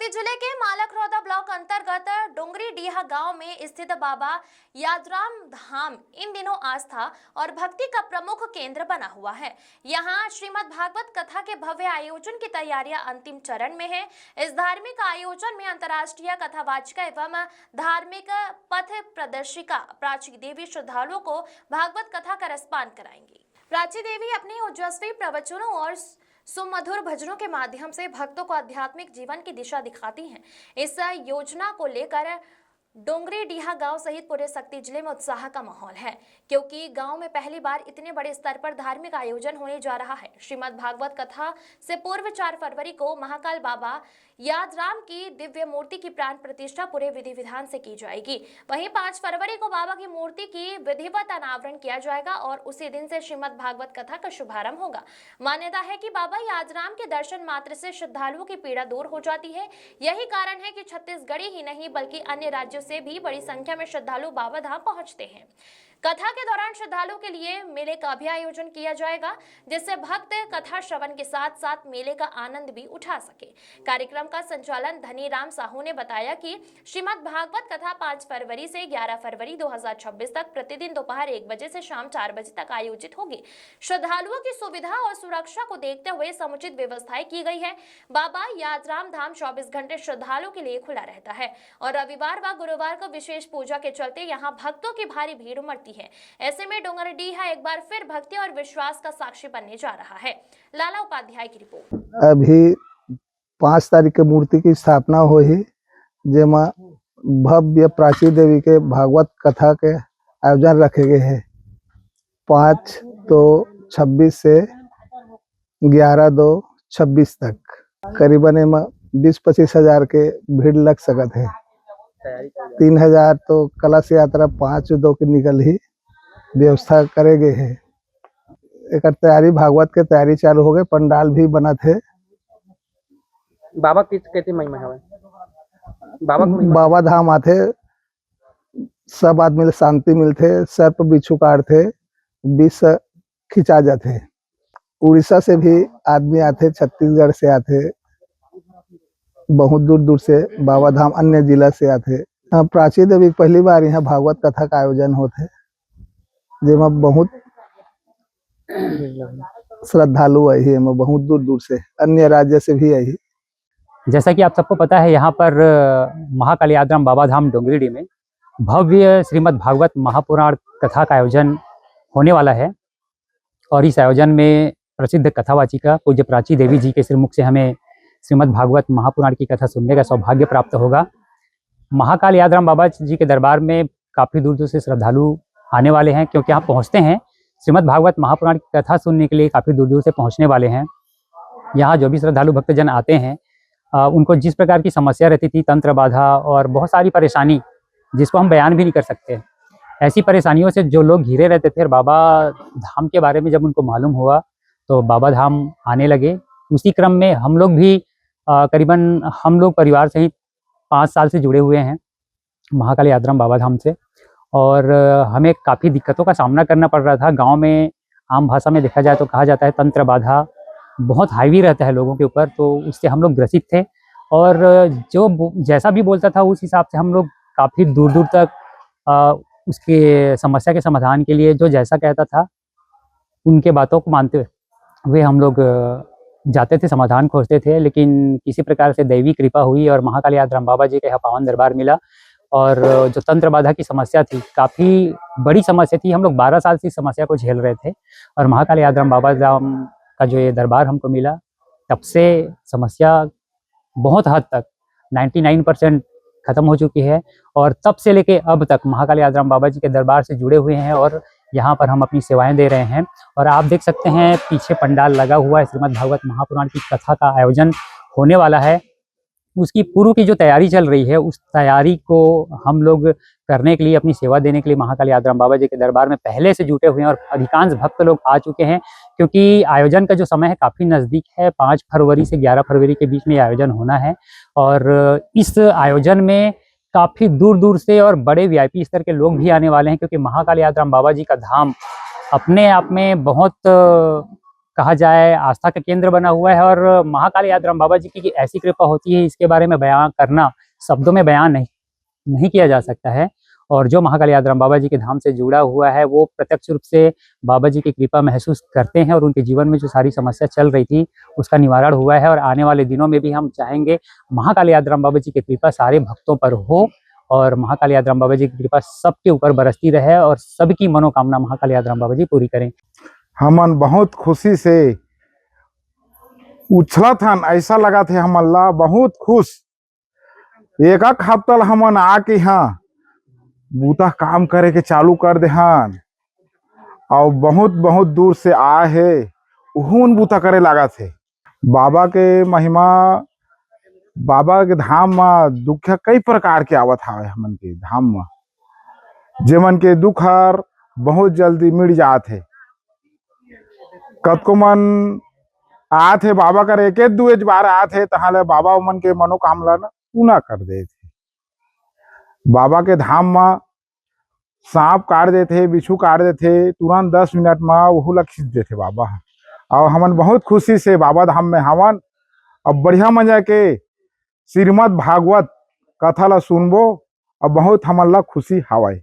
शक्ति जिले के मालखरौदा ब्लॉक अंतर्गत डोंगरीडीहा गांव में स्थित बाबा यादराम धाम इन दिनों आस्था और भक्ति का प्रमुख केंद्र बना हुआ है। यहां श्रीमद् भागवत कथा के भव्य आयोजन की तैयारियां अंतिम चरण में है। इस धार्मिक आयोजन में अंतर्राष्ट्रीय कथावाचिका एवं धार्मिक पथ प्रदर्शिका प्राची देवी श्रद्धालुओं को भागवत कथा का रसपान कराएंगी। प्राची देवी अपने ओजस्वी प्रवचनों और सुमधुर भजनों के माध्यम से भक्तों को आध्यात्मिक जीवन की दिशा दिखाती हैं। इस योजना को लेकर डोंगरीडीहा गांव सहित पूरे शक्ति जिले में उत्साह का माहौल है, क्योंकि गांव में पहली बार इतने बड़े स्तर पर धार्मिक आयोजन होने जा रहा है। श्रीमद् भागवत कथा से पूर्व 4 फरवरी को महाकाल बाबा यादराम की दिव्य मूर्ति की प्राण प्रतिष्ठा पूरे विधि विधान से की जाएगी। वहीं 5 फरवरी को बाबा की मूर्ति की विधिवत अनावरण किया जाएगा और उसी दिन से श्रीमद् भागवत कथा का शुभारंभ होगा। मान्यता है कि बाबा यादराम के दर्शन मात्र से श्रद्धालुओं की पीड़ा दूर हो जाती है। यही कारण है कि छत्तीसगढ़ ही नहीं बल्कि अन्य राज्यों से भी बड़ी संख्या में श्रद्धालु बाबा धाम पहुंचते हैं। कथा के दौरान श्रद्धालुओं के लिए मेले का भी आयोजन किया जाएगा, जिससे भक्त कथा श्रवण के साथ साथ मेले का आनंद भी उठा सके। कार्यक्रम का संचालन धनीराम साहू ने बताया कि श्रीमद् भागवत कथा 5 फरवरी से 11 फरवरी 2026 तक प्रतिदिन दोपहर 1 बजे से शाम 4 बजे तक आयोजित होगी। श्रद्धालुओं की सुविधा और सुरक्षा को देखते हुए समुचित व्यवस्थाएं की गई है। बाबा यादराम धाम 24 घंटे श्रद्धालुओं के लिए खुला रहता है और रविवार व गुरुवार को विशेष पूजा के चलते यहाँ भक्तों की भारी भीड़ उमड़ती है। ऐसे में डोंगरीडीहा एक बार फिर भक्ति और विश्वास का साक्षी बनने जा रहा है। लाला उपाध्याय की रिपोर्ट। अभी 5 तारीख के मूर्ति की स्थापना हुई, जेमा भव्य प्राची देवी के भागवत कथा के आयोजन रखे गए हैं। 5 तो 26 से 11/2/26 तक करीबन 20-25 हजार के भीड़ लग सकते हैं। 3000 तो कलश यात्रा 5/2 की निकल ही व्यवस्था करे गए है। एक तैयारी भागवत के तैयारी चालू हो गए, पंडाल भी बना थे। बाबा किस कहते महिमा है? बाबा धाम आते सब आदमी शांति मिलते, सर्प बिच्छू काटते, विष खिंचा जाते। उड़ीसा से भी आदमी आते, छत्तीसगढ़ से आते, बहुत दूर दूर से बाबा धाम अन्य जिला से आते। प्राची देवी पहली बार यहाँ भागवत कथा का आयोजन होते, जेमा बहुत श्रद्धालु आई, बहुत दूर दूर से अन्य राज्य से भी आई। जैसा कि आप सबको पता है, यहाँ पर महाकाल यादराम बाबा धाम डोंगरीडी में भव्य श्रीमद् भागवत महापुराण कथा का आयोजन होने वाला है और इस आयोजन में प्रसिद्ध कथावाचिका पूज्य प्राची देवी जी के श्रीमुख से हमें श्रीमद् भागवत महापुराण की कथा सुनने का सौभाग्य प्राप्त होगा। महाकाल यादराम बाबा जी के दरबार में काफ़ी दूर दूर से श्रद्धालु आने वाले हैं, क्योंकि यहाँ पहुँचते हैं श्रीमद् भागवत महापुराण की कथा सुनने के लिए काफ़ी दूर दूर से पहुँचने वाले हैं। यहाँ जो भी श्रद्धालु भक्तजन आते हैं उनको जिस प्रकार की समस्या रहती थी, तंत्र बाधा और बहुत सारी परेशानी जिसको हम बयान भी नहीं कर सकते, ऐसी परेशानियों से जो लोग घिरे रहते थे और बाबा धाम के बारे में जब उनको मालूम हुआ तो बाबा धाम आने लगे। उसी क्रम में हम लोग भी करीबन हम लोग परिवार सहित 5 साल से जुड़े हुए हैं महाकाल यादराम बाबा धाम से, और हमें काफ़ी दिक्कतों का सामना करना पड़ रहा था। गांव में आम भाषा में देखा जाए तो कहा जाता है तंत्र बाधा बहुत हाईवी रहता है लोगों के ऊपर, तो उससे हम लोग ग्रसित थे और जो जैसा भी बोलता था उस हिसाब से हम लोग काफ़ी दूर दूर तक उसके समस्या के समाधान के लिए जो जैसा कहता था उनके बातों को मानते हुए हम लोग जाते थे, समाधान खोजते थे। लेकिन किसी प्रकार से दैवी कृपा हुई और महाकाल यादराम बाबा जी का यहाँ पावन दरबार मिला और जो तंत्र बाधा की समस्या थी, काफ़ी बड़ी समस्या थी। हम लोग 12 साल से इस समस्या को झेल रहे थे और महाकाल यादराम बाबा धाम का जो ये दरबार हमको मिला, तब से समस्या बहुत हद तक 99% ख़त्म हो चुकी है और तब से लेके अब तक महाकाल यादराम बाबा जी के दरबार से जुड़े हुए हैं और यहाँ पर हम अपनी सेवाएं दे रहे हैं। और आप देख सकते हैं पीछे पंडाल लगा हुआ है, श्रीमद् भागवत महापुराण की कथा का आयोजन होने वाला है। उसकी पूर्व की जो तैयारी चल रही है, उस तैयारी को हम लोग करने के लिए, अपनी सेवा देने के लिए महाकाल यादराम बाबा जी के दरबार में पहले से जुटे हुए हैं और अधिकांश भक्त लोग आ चुके हैं, क्योंकि आयोजन का जो समय है काफ़ी नज़दीक है। 5 फरवरी से 11 फरवरी के बीच में ये आयोजन होना है और इस आयोजन में काफ़ी दूर दूर से और बड़े VIP स्तर के लोग भी आने वाले हैं, क्योंकि महाकाल यादराम बाबा जी का धाम अपने आप में बहुत कहा जाए आस्था का केंद्र बना हुआ है। और महाकाली आद्रम बाबा जी की ऐसी कृपा होती है, इसके बारे में बयान करना शब्दों में बयान नहीं किया जा सकता है। और जो महाकाली आद्रम बाबा जी के धाम से जुड़ा हुआ है वो प्रत्यक्ष रूप से बाबा जी की कृपा महसूस करते हैं, और उनके जीवन में जो सारी समस्या चल रही थी उसका निवारण हुआ है। और आने वाले दिनों में भी हम चाहेंगे महाकाली आद्रम बाबा जी की कृपा सारे भक्तों पर हो, और महाकाली आद्रम बाबा जी की कृपा सबके ऊपर बरसती रहे, और सबकी मनोकामना महाकाली आद्रम बाबा जी पूरी करें। हमन बहुत खुशी से उछला था, ऐसा लगा थे हम अल्लाह बहुत खुश। एक हफ्ता हमन आके यहाँ बूता काम करे के चालू कर दे हन, और बहुत बहुत दूर से आए है उहुन बूता करे लगा थे। बाबा के महिमा, बाबा के धाम में दुख कई प्रकार के आवत हावे हमन के धाम में, जेमन के दुख हर बहुत जल्दी मिट जात है। कतको मन आत है बाबा कर एक दू बार आत है, तहाले बाबा मन के मनोकामना पूरा कर दे थे। बाबा के धाम में सांप काट देते, बिच्छू काट देते, तुरंत 10 मिनट में वहू ला खींच देते बाबा। और हमन बहुत खुशी से बाबा धाम में हवन। अब बढ़िया मजा के श्रीमद् भागवत कथा ला सुनबो, अब बहुत हमन ला खुशी हवय।